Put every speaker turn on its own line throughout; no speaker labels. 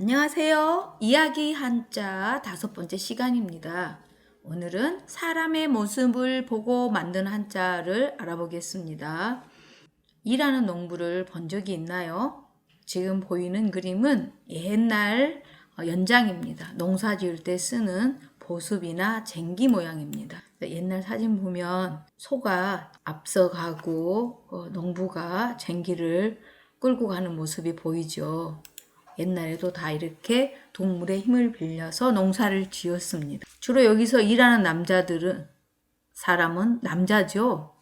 안녕하세요. 이야기 한자 5번째 시간입니다. 오늘은 사람의 모습을 보고 만든 한자를 알아보겠습니다. 이라는 농부를 본 적이 있나요? 지금 보이는 그림은 옛날 연장입니다. 농사 지을 때 쓰는 보습이나 쟁기 모양입니다. 옛날 사진 보면 소가 앞서가고 농부가 쟁기를 끌고 가는 모습이 보이죠. 옛날에도 다 이렇게 동물의 힘을 빌려서 농사를 지었습니다. 주로 여기서 일하는 사람은 남자죠.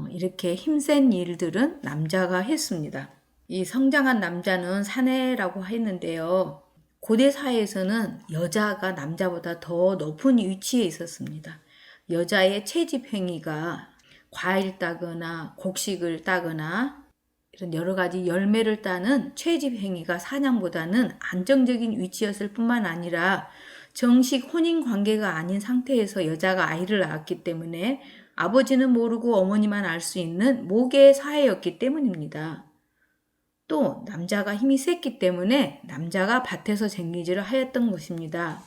이렇게 힘센 일들은 남자가 했습니다. 이 성장한 남자는 사내라고 했는데요. 고대 사회에서는 여자가 남자보다 더 높은 위치에 있었습니다. 여자의 채집 행위가 과일 따거나 곡식을 따거나 이런 여러 가지 열매를 따는 채집 행위가 사냥보다는 안정적인 위치였을 뿐만 아니라 정식 혼인 관계가 아닌 상태에서 여자가 아이를 낳았기 때문에 아버지는 모르고 어머니만 알 수 있는 모계 사회였기 때문입니다. 또 남자가 힘이 셌기 때문에 남자가 밭에서 쟁기질을 하였던 것입니다.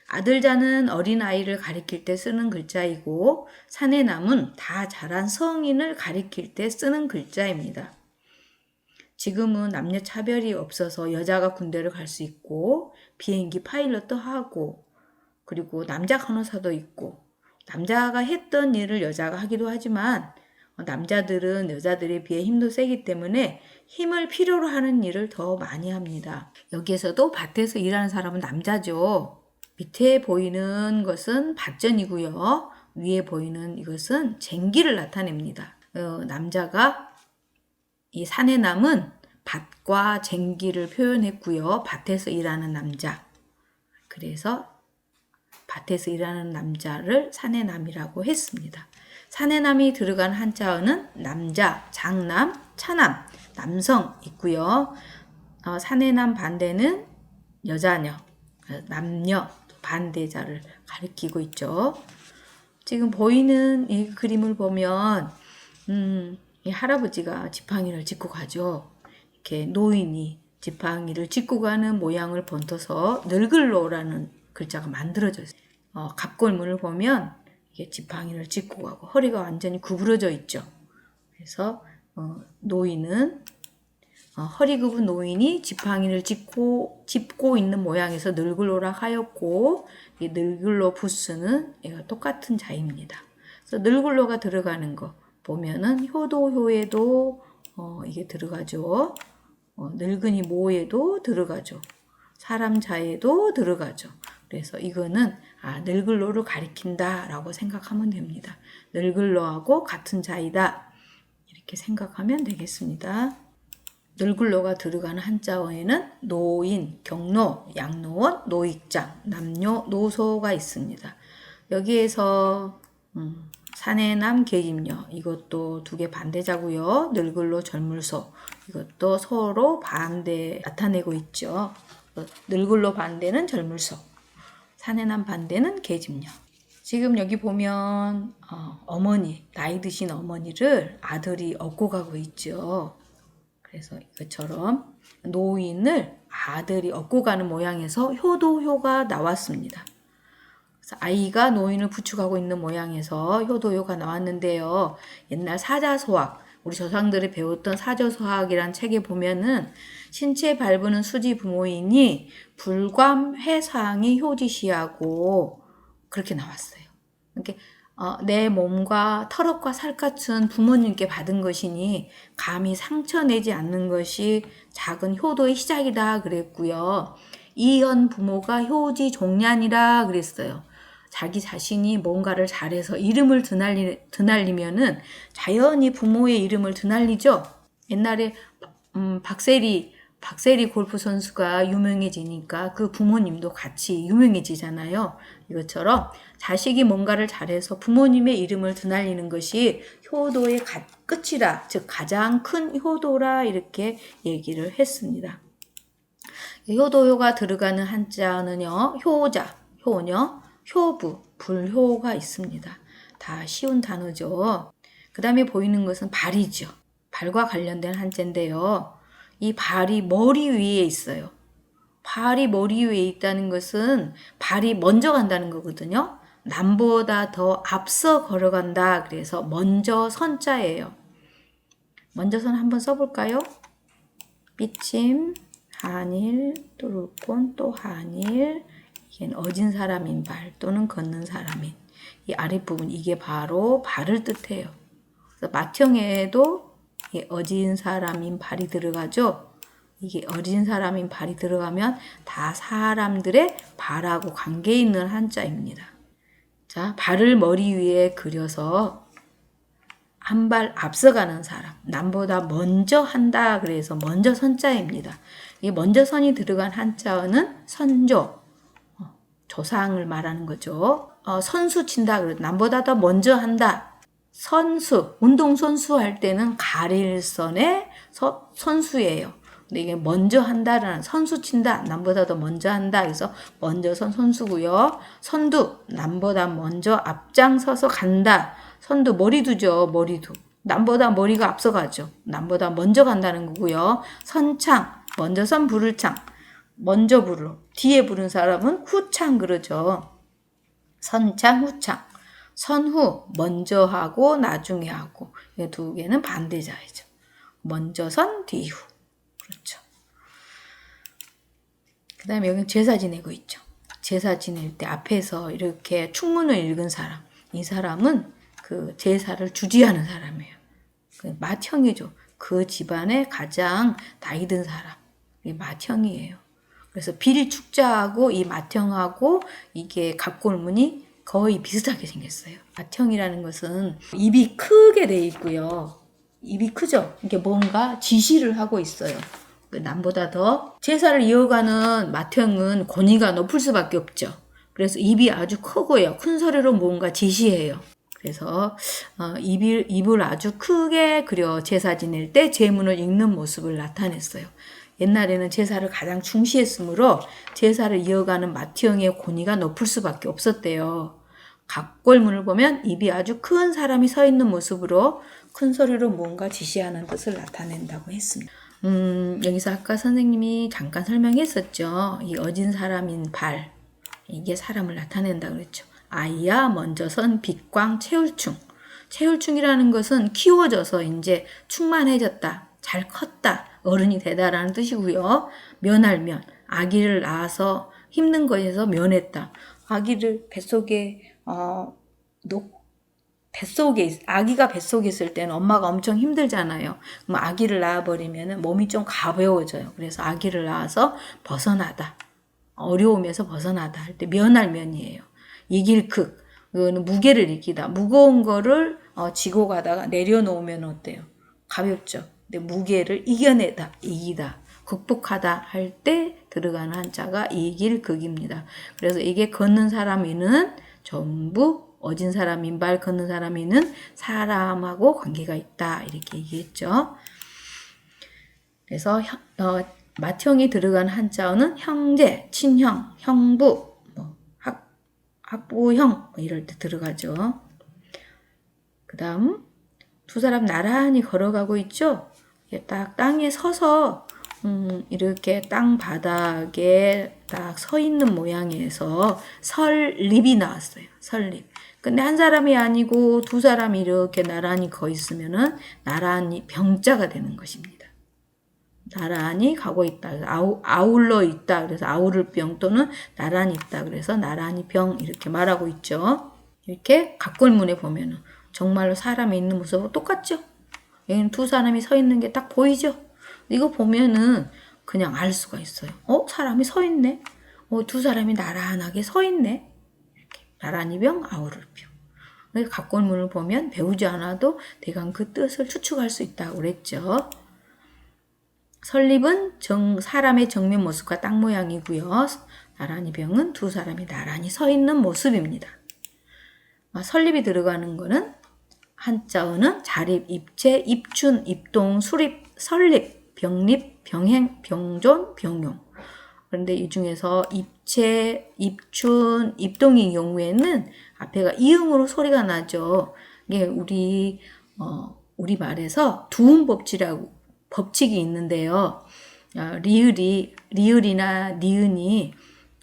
아들자는 어린아이를 가리킬 때 쓰는 글자이고 사내남은 다 자란 성인을 가리킬 때 쓰는 글자입니다. 지금은 남녀 차별이 없어서 여자가 군대를 갈 수 있고 비행기 파일럿도 하고 그리고 남자 간호사도 있고 남자가 했던 일을 여자가 하기도 하지만 남자들은 여자들에 비해 힘도 세기 때문에 힘을 필요로 하는 일을 더 많이 합니다. 여기에서도 밭에서 일하는 사람은 남자죠. 밑에 보이는 것은 밭전이고요. 위에 보이는 이것은 쟁기를 나타냅니다. 남자가 이 사내남은 밭과 쟁기를 표현했고요. 밭에서 일하는 남자. 그래서 밭에서 일하는 남자를 사내남이라고 했습니다. 사내남이 들어간 한자어는 남자, 장남, 차남, 남성 있고요. 사내남 반대는 여자녀, 남녀 반대자를 가리키고 있죠. 지금 보이는 이 그림을 보면 이 할아버지가 지팡이를 짚고 가죠. 이렇게 노인이 지팡이를 짚고 가는 모양을 번터서 늙을로라는 글자가 만들어져 있어요. 갑골문을 보면 이게 지팡이를 짚고 가고 허리가 완전히 구부러져 있죠. 그래서 노인은 허리 굽은 노인이 지팡이를 짚고 있는 모양에서 늙을로라 하였고 이 늙을로 부스는 얘가 똑같은 자입니다. 그래서 늙을로가 들어가는 거 보면은 효도효에도 이게 들어가죠. 늙은이 모에도 들어가죠. 사람 자에도 들어가죠. 그래서 이거는 늙을로를 가리킨다 라고 생각하면 됩니다. 늙을로하고 같은 자이다 이렇게 생각하면 되겠습니다. 늙을로가 들어가는 한자어에는 노인, 경로, 양로원, 노익장, 남녀, 노소가 있습니다. 여기에서 사내남, 계집녀 이것도 두 개 반대자고요. 늙을로, 젊을소 이것도 서로 반대 나타내고 있죠. 늙을로 반대는 젊을소, 사내남 반대는 계집녀. 지금 여기 보면 어머니, 나이 드신 어머니를 아들이 업고 가고 있죠. 그래서 이것처럼 노인을 아들이 업고 가는 모양에서 효도효가 나왔습니다. 그래서 아이가 노인을 부축하고 있는 모양에서 효도효가 나왔는데요. 옛날 사자소학, 우리 조상들이 배웠던 사자소학이란 책에 보면은 신체 밟으는 수지 부모이니 불감 해상이 효지시하고 그렇게 나왔어요. 이렇게 내 몸과 털옷과 살갗은 부모님께 받은 것이니 감히 상처내지 않는 것이 작은 효도의 시작이다 그랬고요. 이현 부모가 효지 종량이라 그랬어요. 자기 자신이 뭔가를 잘해서 이름을 드날리면은 자연히 부모의 이름을 드날리죠. 옛날에 박세리 골프 선수가 유명해지니까 그 부모님도 같이 유명해지잖아요. 이것처럼 자식이 뭔가를 잘해서 부모님의 이름을 드날리는 것이 효도의 끝이라, 즉 가장 큰 효도라 이렇게 얘기를 했습니다. 효도효가 들어가는 한자는요. 효자, 효녀, 효부, 불효가 있습니다. 다 쉬운 단어죠. 그 다음에 보이는 것은 발이죠. 발과 관련된 한자인데요. 이 발이 머리 위에 있어요. 발이 머리 위에 있다는 것은 발이 먼저 간다는 거거든요. 남보다 더 앞서 걸어간다. 그래서 먼저 선자예요. 먼저 선 한번 써볼까요? 삐침, 한일, 또 룰콘, 또 한일. 이게 어진 사람인 발 또는 걷는 사람인. 이 아랫부분 이게 바로 발을 뜻해요. 그래서 맏형에도 이게 어진 사람인 발이 들어가죠. 이게 어린 사람인 발이 들어가면 다 사람들의 발하고 관계 있는 한자입니다. 자, 발을 머리 위에 그려서 한 발 앞서가는 사람, 남보다 먼저 한다. 그래서 먼저 선자입니다. 이 먼저 선이 들어간 한자어는 선조, 조상을 말하는 거죠. 선수 친다. 그래서 남보다 더 먼저 한다. 선수, 운동선수 할 때는 가릴선의 선수예요. 근데 이게 먼저 한다라는 선수 친다. 남보다 더 먼저 한다. 그래서 먼저 선 선수고요. 선두, 남보다 먼저 앞장서서 간다. 선두, 머리두죠. 머리두. 남보다 머리가 앞서가죠. 남보다 먼저 간다는 거고요. 선창, 먼저 선 부를 창. 먼저 부르. 뒤에 부른 사람은 후창 그러죠. 선창, 후창. 선후, 먼저 하고 나중에 하고. 이 두 개는 반대자이죠. 먼저 선, 뒤후. 그렇죠. 그 다음에 여기 제사 지내고 있죠. 제사 지낼 때 앞에서 이렇게 충문을 읽은 사람. 이 사람은 그 제사를 주지하는 사람이에요. 그 맏형이죠. 그 집안에 가장 나이 든 사람. 이게 맏형이에요. 그래서 비리축자하고 이 맏형하고 이게 갑골문이 거의 비슷하게 생겼어요. 맏형이라는 것은 입이 크게 돼 있고요. 입이 크죠? 이게 뭔가 지시를 하고 있어요. 남보다 더 제사를 이어가는 맏형은 권위가 높을 수밖에 없죠. 그래서 입이 아주 크고요. 큰 소리로 뭔가 지시해요. 그래서 입을 아주 크게 그려 제사 지낼 때 제문을 읽는 모습을 나타냈어요. 옛날에는 제사를 가장 중시했으므로 제사를 이어가는 맏형의 권위가 높을 수밖에 없었대요. 갑골문을 보면 입이 아주 큰 사람이 서 있는 모습으로 큰 소리로 뭔가 지시하는 뜻을 나타낸다고 했습니다. 여기서 아까 선생님이 잠깐 설명했었죠. 이 어진 사람인 발, 이게 사람을 나타낸다 그랬죠. 아이야 먼저 선 빛광 채울충. 채울충이라는 것은 키워져서 이제 충만해졌다, 잘 컸다, 어른이 되다라는 뜻이고요. 면할면, 아기를 낳아서 힘든 것에서 면했다. 아기를 아기가 뱃속에 있을 때는 엄마가 엄청 힘들잖아요. 그럼 아기를 낳아버리면 몸이 좀 가벼워져요. 그래서 아기를 낳아서 벗어나다. 어려움에서 벗어나다 할 때 면할 면이에요. 이길 극. 이거는 무게를 이기다. 무거운 거를 지고 가다가 내려놓으면 어때요? 가볍죠. 근데 무게를 이겨내다, 이기다, 극복하다 할 때 들어가는 한자가 이길 극입니다. 그래서 이게 걷는 사람이는 전부 어진 사람인 발 걷는 사람이는 사람하고 관계가 있다. 이렇게 얘기했죠. 그래서 맏형이 들어간 한자어는 형제, 친형, 형부, 학부형 이럴 때 들어가죠. 그 다음 두 사람 나란히 걸어가고 있죠. 딱 땅에 서서 이렇게 땅 바닥에 딱 서 있는 모양에서 설립이 나왔어요. 설립. 근데 한 사람이 아니고 두 사람이 이렇게 나란히 거 있으면은 나란히 병자가 되는 것입니다. 나란히 가고 있다. 아울러 있다. 그래서 아우를 병 또는 나란히 있다. 그래서 나란히 병 이렇게 말하고 있죠. 이렇게 갑골문에 보면은 정말로 사람이 있는 모습하고 똑같죠. 여기는 두 사람이 서 있는 게 딱 보이죠. 이거 보면은 그냥 알 수가 있어요. 사람이 서 있네. 두 사람이 나란하게 서 있네. 이렇게 나란히 병, 아우를 병. 갑골문을 보면 배우지 않아도 대강 그 뜻을 추측할 수 있다고 그랬죠. 설립은 사람의 정면 모습과 땅 모양이고요. 나란히 병은 두 사람이 나란히 서 있는 모습입니다. 설립이 들어가는 거는 한자어는 자립, 입체, 입춘, 입동, 수립, 설립, 병립, 병행, 병존, 병용. 그런데 이 중에서 입체, 입춘, 입동의 경우에는 앞에가 이응으로 소리가 나죠. 이게 우리 말에서 두음 법칙이 있는데요. 리을이나 니은이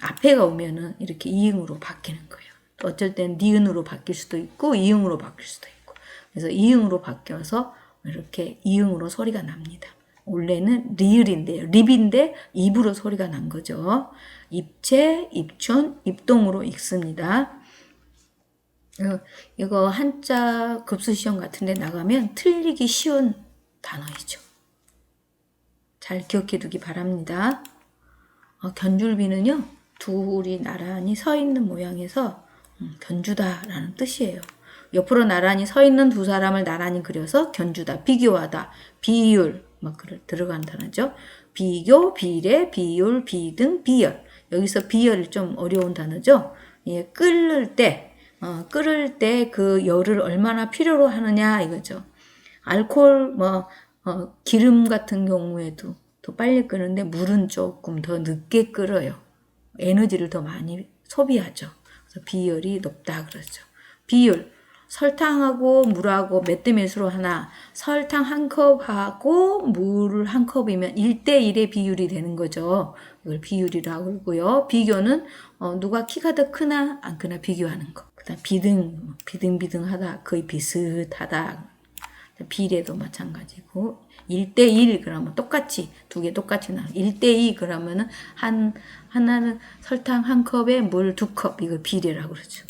앞에가 오면은 이렇게 이응으로 바뀌는 거예요. 또 어쩔 땐 니은으로 바뀔 수도 있고 이응으로 바뀔 수도 있고. 그래서 이응으로 바뀌어서 이렇게 이응으로 소리가 납니다. 원래는 리을인데요. 립인데 입으로 소리가 난 거죠. 입체, 입춘, 입동으로 읽습니다. 이거 한자 급수시험 같은 데 나가면 틀리기 쉬운 단어이죠. 잘 기억해 두기 바랍니다. 견줄비는요, 둘이 나란히 서 있는 모양에서 견주다라는 뜻이에요. 옆으로 나란히 서 있는 두 사람을 나란히 그려서 견주다, 비교하다, 비율, 막 들어간 단어죠. 비교, 비례, 비율, 비등, 비열. 여기서 비열이 좀 어려운 단어죠. 예, 끓을 때 그 열을 얼마나 필요로 하느냐 이거죠. 알코올, 기름 같은 경우에도 더 빨리 끓는데 물은 조금 더 늦게 끓어요. 에너지를 더 많이 소비하죠. 그래서 비열이 높다 그러죠. 비율, 설탕하고 물하고 몇 대 몇으로 하나, 설탕 한 컵하고 물 한 컵이면 1대1의 비율이 되는 거죠. 이걸 비율이라고 그러고요. 비교는 누가 키가 더 크나 안 크나 비교하는 거. 그다음 비등비등하다, 거의 비슷하다. 비례도 마찬가지고 1대1 그러면 똑같이 두 개 똑같이 나. 1대2 그러면은 하나는 설탕 한 컵에 물 2컵 이걸 비례라고 그러죠.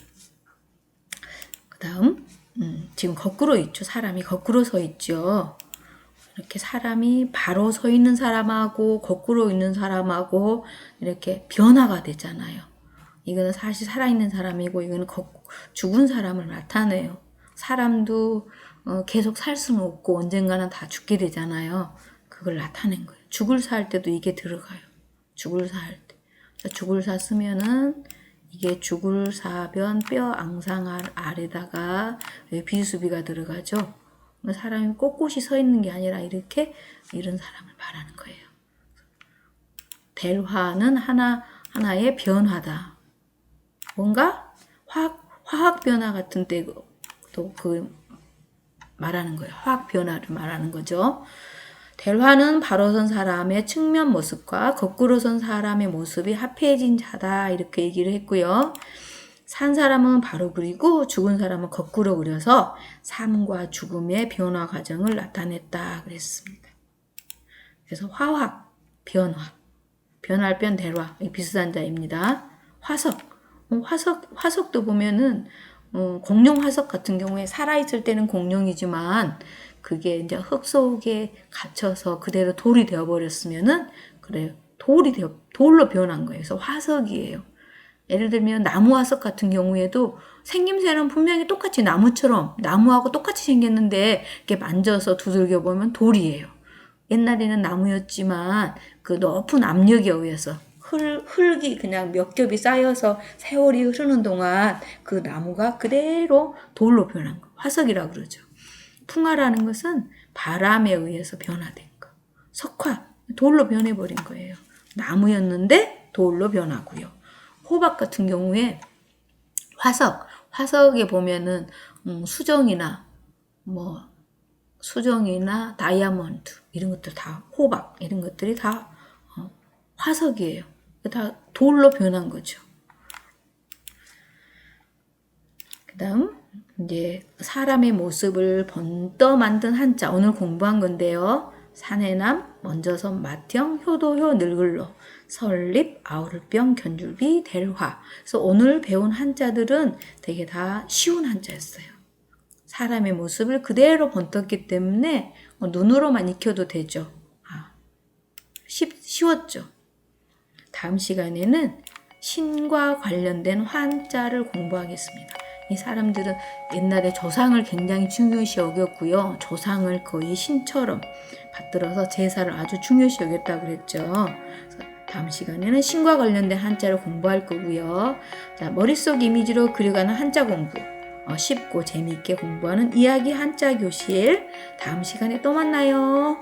그다음 지금 거꾸로 있죠. 사람이 거꾸로 서 있죠. 이렇게 사람이 바로 서 있는 사람하고 거꾸로 있는 사람하고 이렇게 변화가 되잖아요. 이거는 사실 살아있는 사람이고 이거는 죽은 사람을 나타내요. 사람도 계속 살 수는 없고 언젠가는 다 죽게 되잖아요. 그걸 나타낸 거예요. 죽을 사 할 때도 이게 들어가요. 죽을 사 할 때. 죽을 사 쓰면은 이게 죽을 사변 뼈 앙상 아래다가 비수비가 들어가죠. 사람이 꼿꼿이 서 있는 게 아니라 이렇게 이런 사람을 말하는 거예요. 델화는 하나의 변화다. 뭔가 화학 변화 같은 때도 말하는 거예요. 화학 변화를 말하는 거죠. 델화는 바로 선 사람의 측면 모습과 거꾸로 선 사람의 모습이 합해진 자다. 이렇게 얘기를 했고요. 산 사람은 바로 그리고 죽은 사람은 거꾸로 그려서 삶과 죽음의 변화 과정을 나타냈다. 그랬습니다. 그래서 화학, 변화, 변할 변 델화, 비슷한 자입니다. 화석도 보면은 공룡 화석 같은 경우에 살아있을 때는 공룡이지만 그게 이제 흙 속에 갇혀서 그대로 돌이 되어버렸으면은 그래요. 돌로 변한 거예요. 그래서 화석이에요. 예를 들면 나무 화석 같은 경우에도 생김새는 분명히 똑같이 나무하고 똑같이 생겼는데 이렇게 만져서 두들겨 보면 돌이에요. 옛날에는 나무였지만 그 높은 압력에 의해서 흙이 그냥 몇 겹이 쌓여서 세월이 흐르는 동안 그 나무가 그대로 돌로 변한 거. 화석이라고 그러죠. 풍화라는 것은 바람에 의해서 변화된 거. 석화, 돌로 변해버린 거예요. 나무였는데 돌로 변하고요. 호박 같은 경우에 화석에 보면은 수정이나 다이아몬드 이런 것들 다 호박 이런 것들이 다 화석이에요. 다 돌로 변한 거죠. 그다음 이제 사람의 모습을 번떠 만든 한자 오늘 공부한 건데요. 산해남, 먼저선 맏형, 효도효, 늙을로, 설립, 아우를병, 견줄비, 델화. 그래서 오늘 배운 한자들은 되게 다 쉬운 한자였어요. 사람의 모습을 그대로 번떴기 때문에 눈으로만 익혀도 되죠. 쉬웠죠. 다음 시간에는 신과 관련된 한자를 공부하겠습니다. 이 사람들은 옛날에 조상을 굉장히 중요시 여겼고요. 조상을 거의 신처럼 받들어서 제사를 아주 중요시 여겼다고 그랬죠. 다음 시간에는 신과 관련된 한자를 공부할 거고요. 자, 머릿속 이미지로 그려가는 한자 공부. 쉽고 재미있게 공부하는 이야기 한자 교실. 다음 시간에 또 만나요.